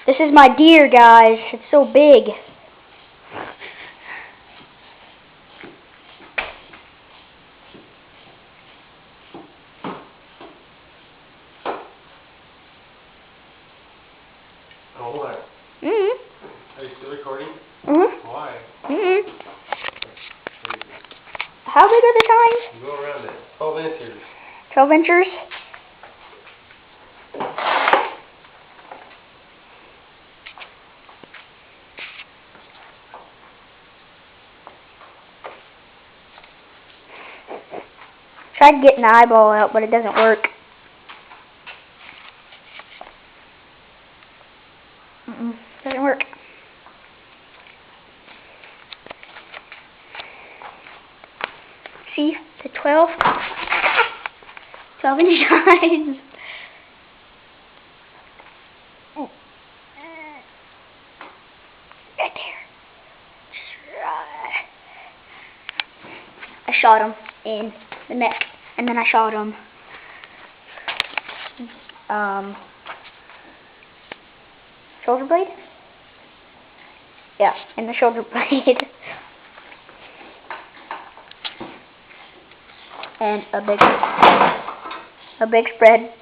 This is my deer, guys. It's so big. Oh, what? Are you still recording? Why? How big are the tines? Go around it. 12 inches. 12 inches? Tried getting the eyeball out, but it doesn't work. Doesn't work. See, the 12 inch eyes. Right there. I shot him in the neck, and then I shot him shoulder blade? Yeah, in the shoulder blade. And a big spread